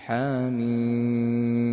حميم.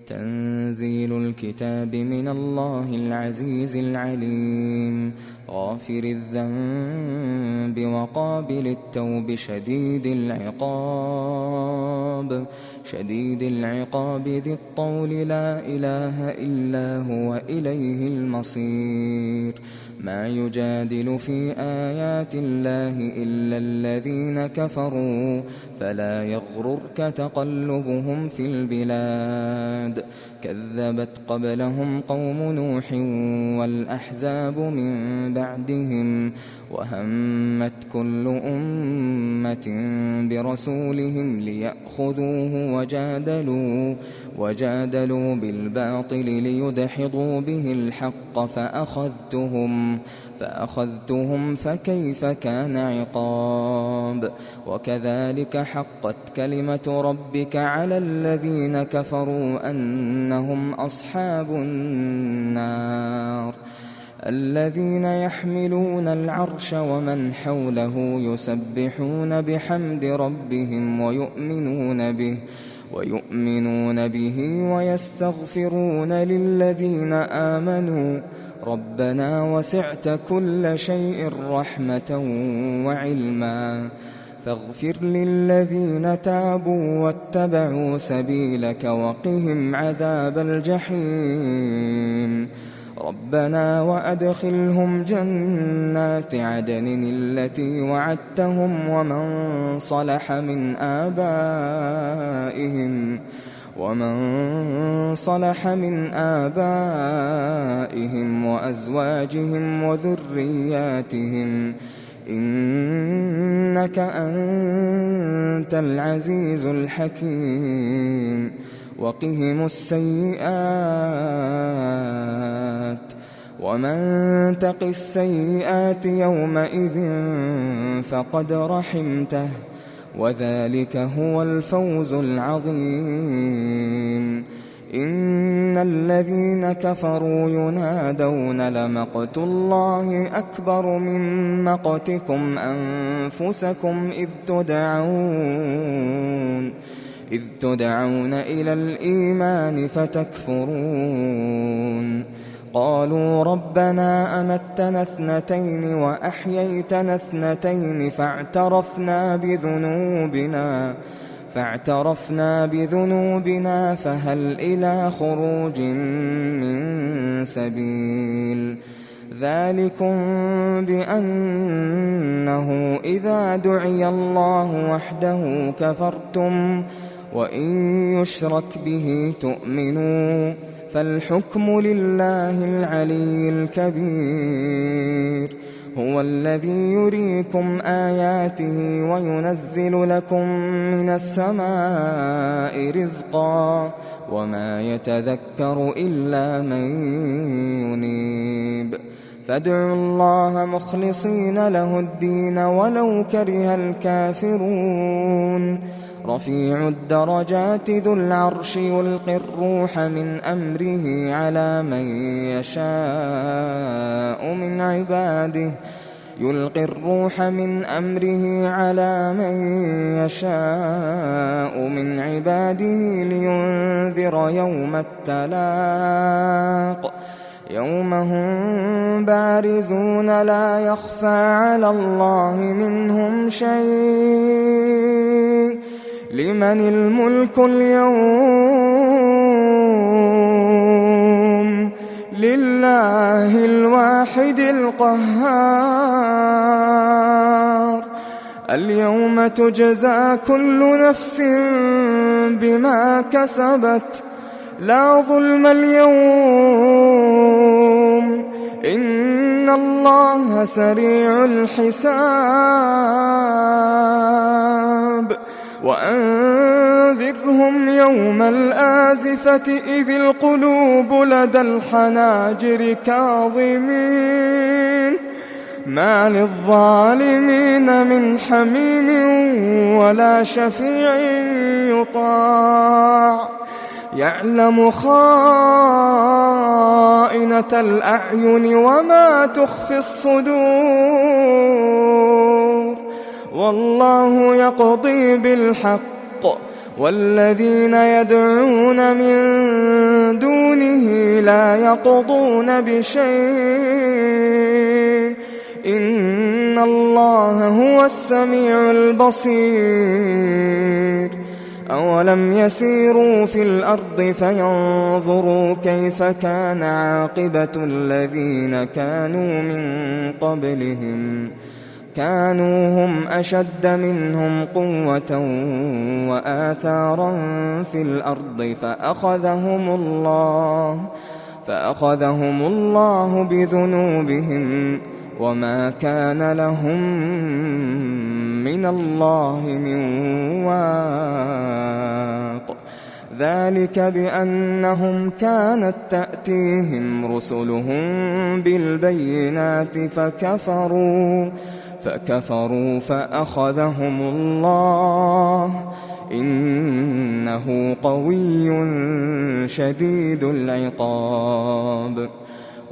تنزيل الكتاب من الله العزيز العليم، غافر الذنب وقابل التوب شديد العقاب ذي الطول، لا إله إلا هو إليه المصير. ما يجادل في آيات الله إلا الذين كفروا، فلا يغررك تقلبهم في البلاد. كذبت قبلهم قوم نوح والأحزاب من بعدهم، وهمت كل أمة برسولهم ليأخذوه، وجادلوا بالباطل ليدحضوا به الحق، فأخذتهم فكيف كان عقاب. وكذلك حقت كلمة ربك على الذين كفروا أنهم أصحاب النار. الذين يحملون العرش ومن حوله يسبحون بحمد ربهم ويؤمنون به ويستغفرون للذين آمنوا ربنا وسعت كل شيء رحمة وعلما، فاغفر للذين تابوا واتبعوا سبيلك وقهم عذاب الجحيم. ربنا وأدخلهم جنات عدن التي وعدتهم ومن صلح من آبائهم وأزواجهم وذرياتهم، إنك أنت العزيز الحكيم. وقهم السيئات، ومن تق السيئات يومئذ فقد رحمته، وذلك هو الفوز العظيم. إن الذين كفروا ينادون لمقت الله أكبر من مقتكم أنفسكم إذ تدعون إلى الإيمان فتكفرون. قالوا ربنا أمتنا اثنتين وأحييتنا اثنتين فاعترفنا بذنوبنا فهل إلى خروج من سبيل. ذلكم بأنه إذا دعي الله وحده كفرتم، وإن يشرك به تؤمنوا، فالحكم لله العلي الكبير. هو الذي يريكم آياته وينزل لكم من السماء رزقا، وما يتذكر إلا من ينيب. فادعوا الله مخلصين له الدين ولو كره الكافرون. رفيع الدرجات ذو العرش يلقي الروح من أمره على من يشاء من عباده لينذر يوم التلاق، يوم هم بارزون لا يخفى على الله منهم شيء. لمن الملك اليوم؟ لله الواحد القهار. اليوم تجزى كل نفس بما كسبت، لا ظلم اليوم، إن الله سريع الحساب. وأنذرهم يوم الآزفة إذ القلوب لدى الحناجر كاظمين، ما للظالمين من حميم ولا شفيع يطاع. يعلم خائنة الأعين وما تخفي الصدور، والله يقضي بالحق الحق والذين يدعون من دونه لا يقضون بشيء إن الله هو السميع البصير أولم يسيروا في الأرض فينظروا كيف كان عاقبة الذين كانوا من قبلهم كانوا هم أشد منهم قوة وآثارا في الأرض فأخذهم الله بذنوبهم وما كان لهم من الله من واق ذلك بأنهم كانت تأتيهم رسلهم بالبينات فكفروا فأخذهم الله إنه قوي شديد العقاب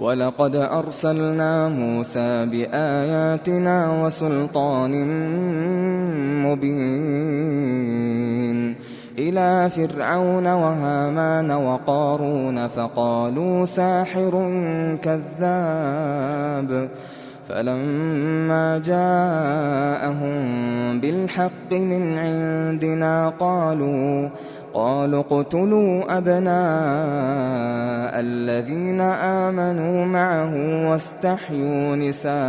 ولقد أرسلنا موسى بآياتنا وسلطان مبين إلى فرعون وهامان وقارون فقالوا ساحر كذاب فلما جاءهم بالحق من عندنا قالوا اقتلوا أبناء الذين آمنوا معه واستحيوا نساءهم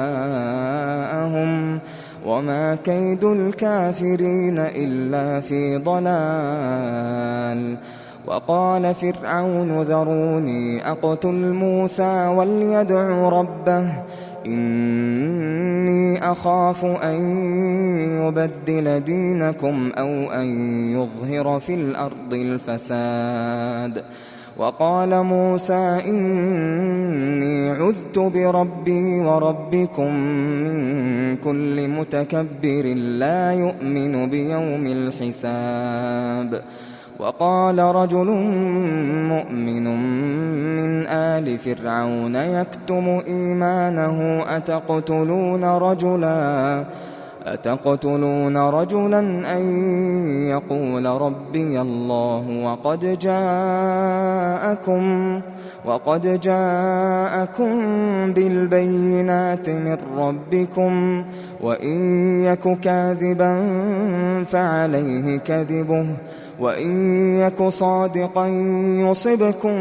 وما كيد الكافرين إلا في ضلال وقال فرعون ذروني أقتل موسى وليدع ربه إني أخاف أن يبدل دينكم أو أن يظهر في الأرض الفساد وقال موسى إني عذت بربي وربكم من كل متكبر لا يؤمن بيوم الحساب وقال رجل مؤمن من آل فرعون يكتم إيمانه أتقتلون رجلا أن يقول ربي الله وقد جاءكم بالبينات من ربكم وإن يك كاذبا فعليه كذبه وإن يك صادقا يصبكم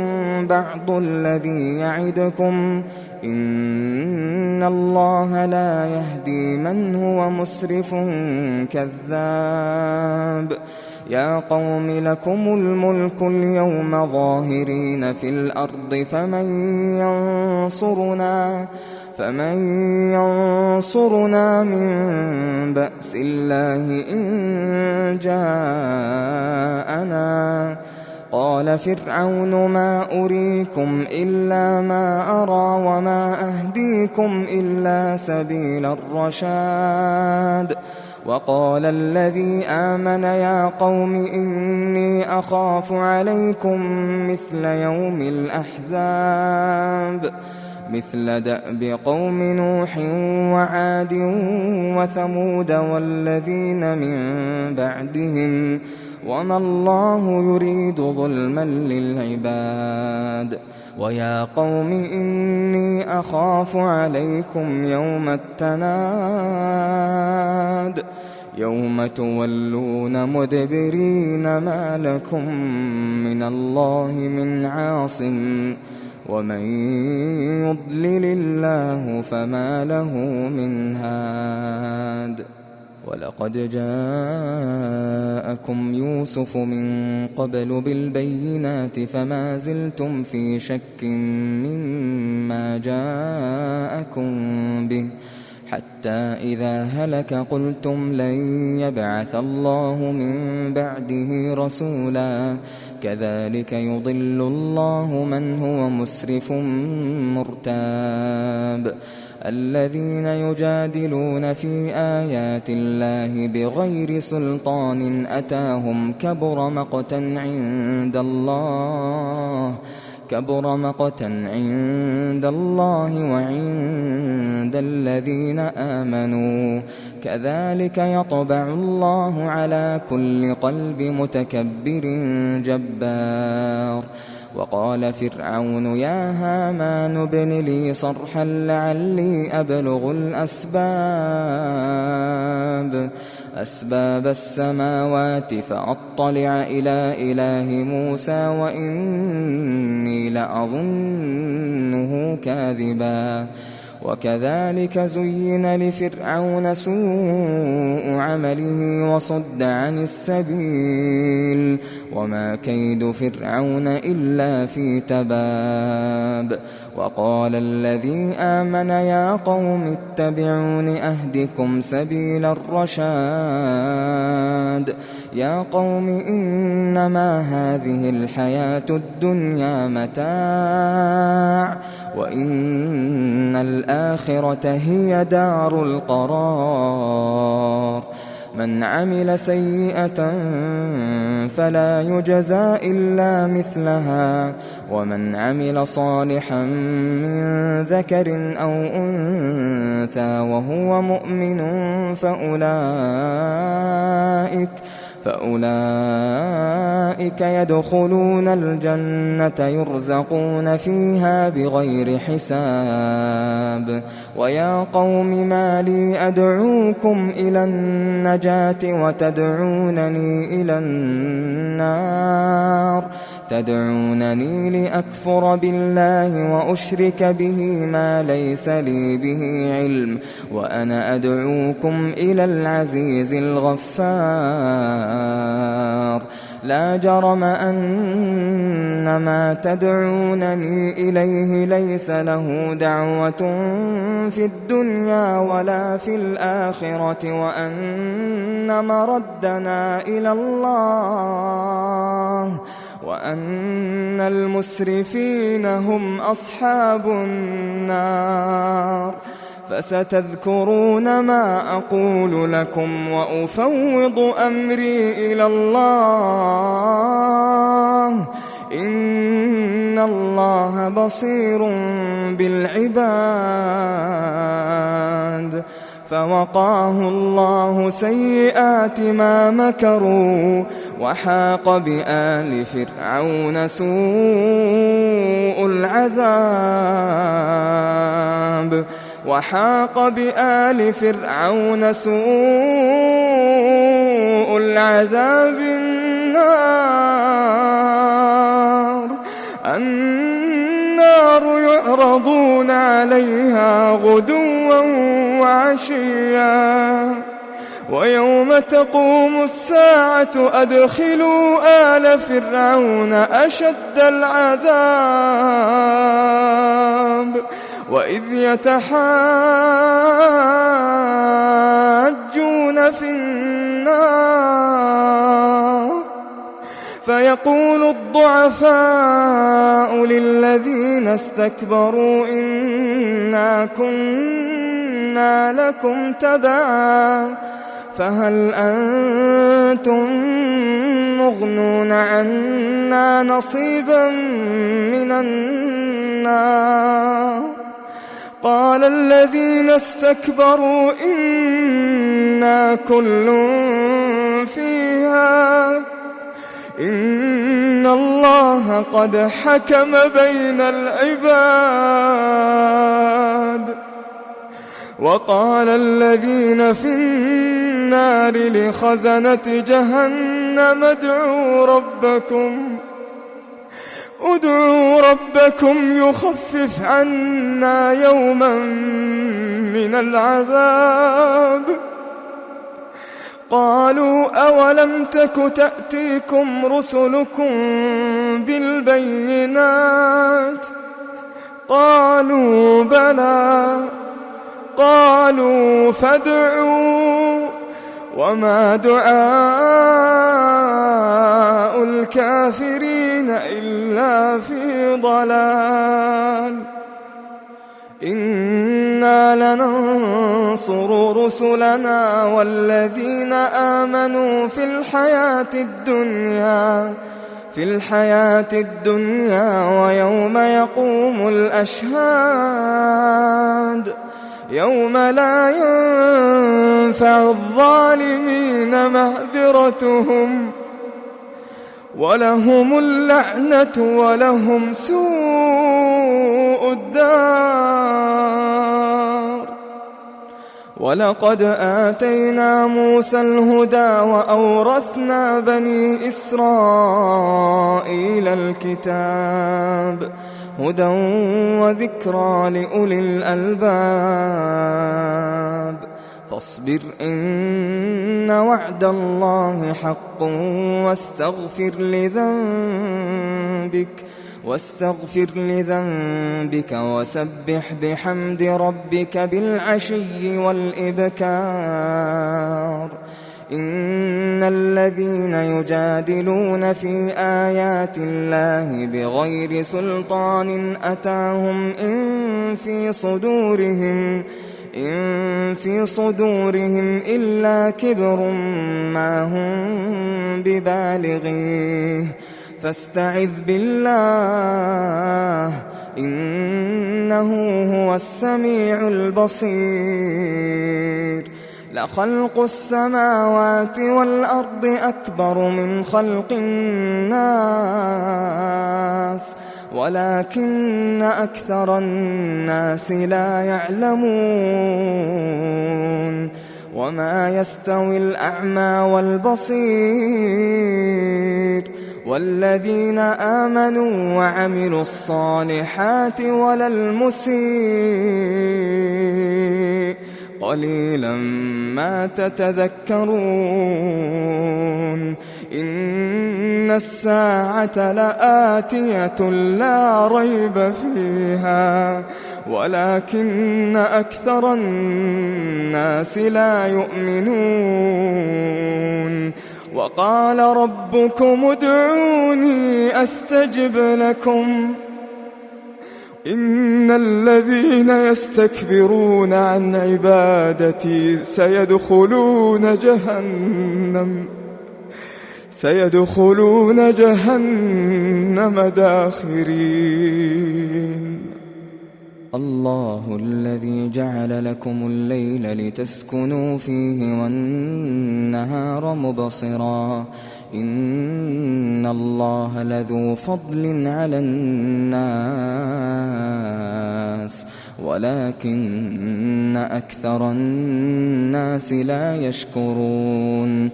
بعض الذي يعدكم إن الله لا يهدي من هو مسرف كذاب يا قوم لكم الملك اليوم ظاهرين في الأرض فمن ينصرنا من بأس الله إن جاءنا قال فرعون ما أريكم إلا ما أرى وما أهديكم إلا سبيل الرشاد وقال الذي آمن يا قوم إني أخاف عليكم مثل يوم الأحزاب مثل دأب قوم نوح وعاد وثمود والذين من بعدهم وما الله يريد ظلما للعباد ويا قوم إني أخاف عليكم يوم التناد يوم تولون مدبرين ما لكم من الله من عاصم ومن يضلل الله فما له من هاد ولقد جاءكم يوسف من قبل بالبينات فما زلتم في شك مما جاءكم به حتى إذا هلك قلتم لن يبعث الله من بعده رسولا كذلك يضل الله من هو مسرف مرتاب الذين يجادلون في آيات الله بغير سلطان أتاهم كبر مقتا عند الله كبر مقتا عند الله وعند الذين آمنوا كذلك يطبع الله على كل قلب متكبر جبار. وقال فرعون يا هامان ابن لي صرحا لعلي أبلغ أسباب السماوات فأطلع إلى إله موسى وإني لأظنه كاذبا. وكذلك زين لفرعون سوء عمله وصد عن السبيل وما كيد فرعون إلا في تباب. وقال الذي آمن يا قوم اتبعون أهدكم سبيل الرشاد. يا قوم إنما هذه الحياة الدنيا متاع وإن الآخرة هي دار القرار. من عمل سيئة فلا يجزى إلا مثلها ومن عمل صالحا من ذكر أو أنثى وهو مؤمن فأولئك يدخلون الجنة يرزقون فيها بغير حساب. ويا قوم ما لي أدعوكم إلى النجاة وتدعونني إلى النار تدعونني لأكفر بالله وأشرك به ما ليس لي به علم وأنا أدعوكم إلى العزيز الغفار. لا جرم أن ما تدعونني إليه ليس له دعوة في الدنيا ولا في الآخرة وأن مردنا إلى الله وأن المسرفين هم أصحاب النار. فستذكرون ما أقول لكم وأفوض أمري إلى الله إن الله بصير بالعباد. فوقاه الله سيئات ما مكروا وحاق بآل فرعون سوء العذاب النار يعرضون عليها غدوا وعشيا ويوم تقوم الساعة أدخلوا آل فرعون أشد العذاب وإذ يتحاجون في النار فيقول الضعفاء للذين استكبروا إنا كنا لكم تبعا فهل أنتم مغنون عنا نصيبا من النار. قال الذين استكبروا إنا كل فيها إن الله قد حكم بين العباد. وقال الذين في النار لخزنة جهنم ادعوا ربكم يخفف عنا يوما من العذاب. قالوا أولم تك تأتيكم رسلكم بالبينات قالوا بلى قالوا فادعوا وما دعاء الكافرين إلا في ضلال. إنا لننصر رسلنا والذين آمنوا في الحياة الدنيا في الحياة الدنيا ويوم يقوم الأشهاد يوم لا ينفع الظالمين معذرتهم ولهم اللعنة ولهم سوء الدار. ولقد آتينا موسى الهدى وأورثنا بني إسرائيل الكتاب هدى وذكرى لأولي الألباب. فاصبر إن وعد الله حق واستغفر لذنبك وسبح بحمد ربك بالعشي والإبكار. إن الذين يجادلون في آيات الله بغير سلطان أتاهم إن في صدورهم إلا كبر ما هم ببالغيه فاستعذ بالله إنه هو السميع البصير. لخلق السماوات والأرض أكبر من خلق الناس ولكن أكثر الناس لا يعلمون. وما يستوي الأعمى والبصير والذين آمنوا وعملوا الصالحات ولا المسيء قليلا ما تتذكرون. إن الساعة لآتية لا ريب فيها ولكن أكثر الناس لا يؤمنون. وقال ربكم ادعوني أستجب لكم إن الذين يستكبرون عن عبادتي سيدخلون جهنم داخرين. الله الذي جعل لكم الليل لتسكنوا فيه والنهار مبصرا إن الله لذو فضل على الناس ولكن أكثر الناس لا يشكرون.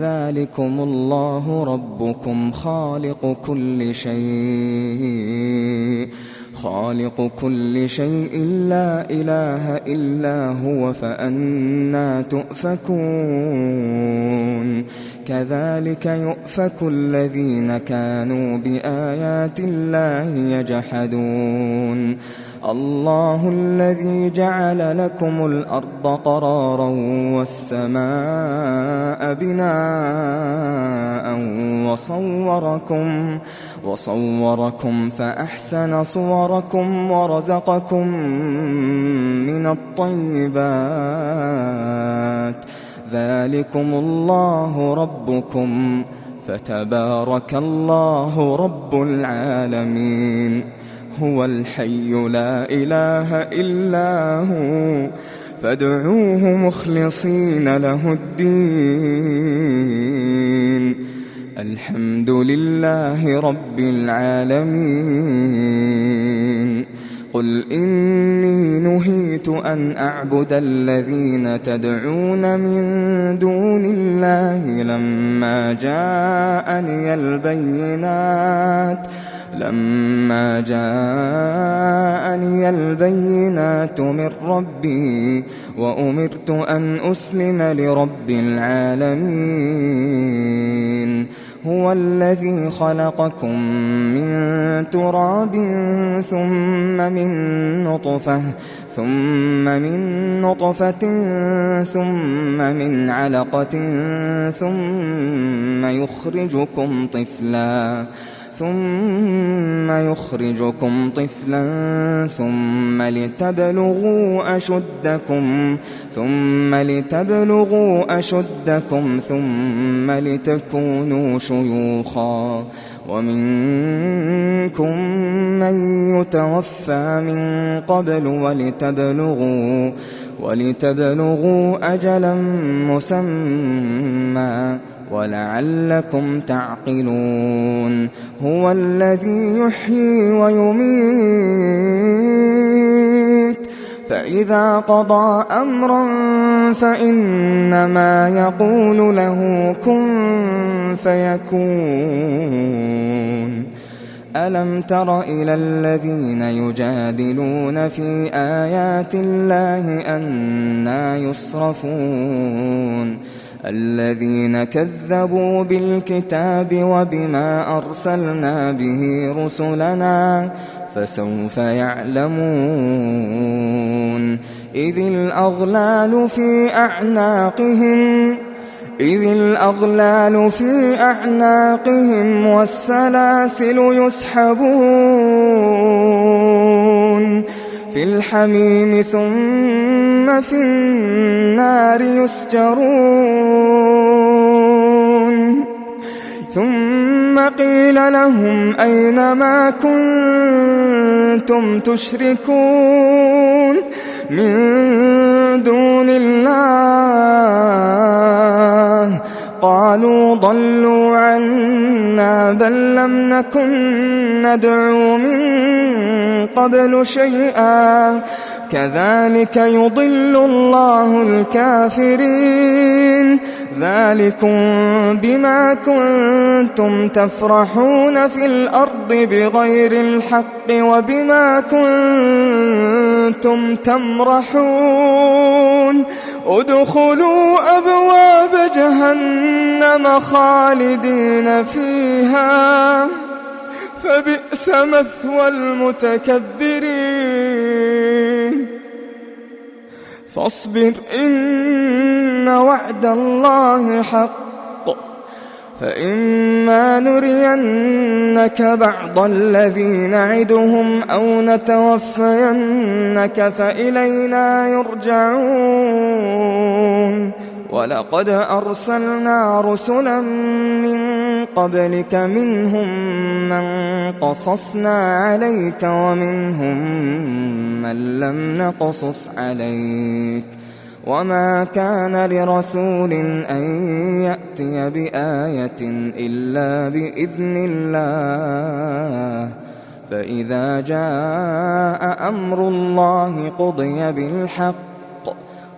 ذلكم الله ربكم خالق كل شيء لا إله إلا هو فأنى تؤفكون. كذلك يؤفك الذين كانوا بآيات الله يجحدون. الله الذي جعل لكم الأرض قرارا والسماء بناء وصوركم فأحسن صوركم ورزقكم من الطيبات. ذلكم الله ربكم فتبارك الله رب العالمين. هو الحي لا إله إلا هو فادعوه مخلصين له الدين. الحمد لله رب العالمين. قل إني نهيت أن أعبد الذين تدعون من دون الله لما جاءني البينات من ربي وأمرت أن أسلم لرب العالمين. هو الذي خلقكم من تراب ثم من نطفة ثم من علقة ثم يخرجكم طفلا ثم يخرجكم طفلا ثم لتبلغوا أشدكم ثم لتكونوا شيوخا ومنكم من يتوفى من قبل ولتبلغوا أجلا مسمى ولعلكم تعقلون هو الذي يحيي ويميت فإذا قضى أمرا فإنما يقول له كن فيكون ألم تر إلى الذين يجادلون في آيات الله أنى يصرفون الذين كذبوا بالكتاب وبما أرسلنا به رسلنا فسوف يعلمون إذ الأغلال في أعناقهم والسلاسل يسحبون في الحميم ثم في النار يسجرون ثم قيل لهم أين ما كنتم تشركون من دون الله قالوا ضلوا عنا بل لم نكن ندعو من قبل شيئا كذلك يضل الله الكافرين ذلكم بما كنتم تفرحون في الأرض بغير الحق وبما كنتم تمرحون ادخلوا أبواب جهنم خالدين فيها فبئس مثوى المتكبرين فاصبر إن وعد الله حق فإما نرينك بعض الذي نعدهم أو نتوفينك فإلينا يرجعون ولقد أرسلنا رسلا من قبلك منهم من قصصنا عليك ومنهم من لم نقصص عليك وما كان لرسول أن يأتي بآية إلا بإذن الله فإذا جاء أمر الله قضي بالحق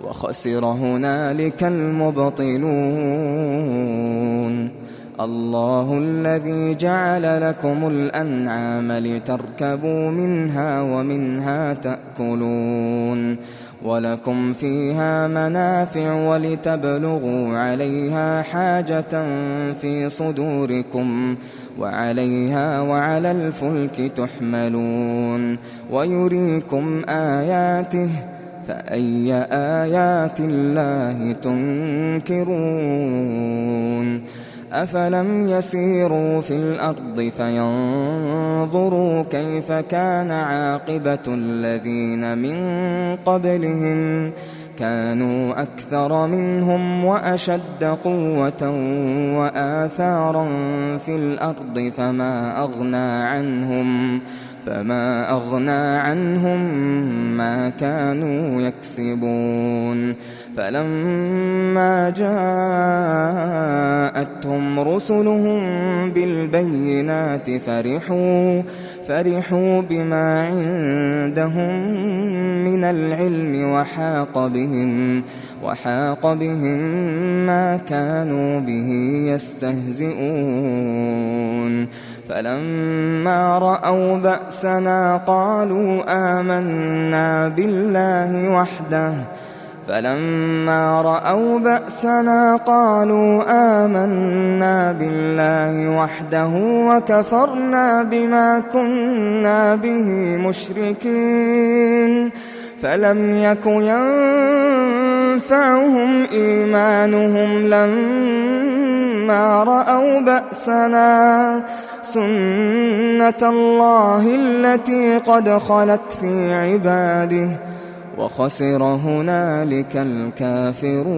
وخسر هنالك المبطلون الله الذي جعل لكم الأنعام لتركبوا منها ومنها تأكلون ولكم فيها منافع ولتبلغوا عليها حاجة في صدوركم وعليها وعلى الفلك تحملون ويريكم آياته فأي آيات الله تنكرون أفلم يسيروا في الأرض فينظروا كيف كان عاقبة الذين من قبلهم كانوا أكثر منهم وأشد قوة وآثارا في الأرض فما أغنى عنهم ما كانوا يكسبون فلما جاءتهم رسلهم بالبينات فرحوا بما عندهم من العلم وحاق بهم ما كانوا به يستهزئون فلما رأوا بأسنا قالوا آمنا بالله وحده وكفرنا بما كنا به مشركين فلم يك ينفعهم إيمانهم لما رأوا بأسنا سُنَّةَ اللَّهِ الَّتِي قَدْ خَلَتْ فِي عِبَادِهِ وَخَسِرَ هُنَالِكَ الْكَافِرُونَ.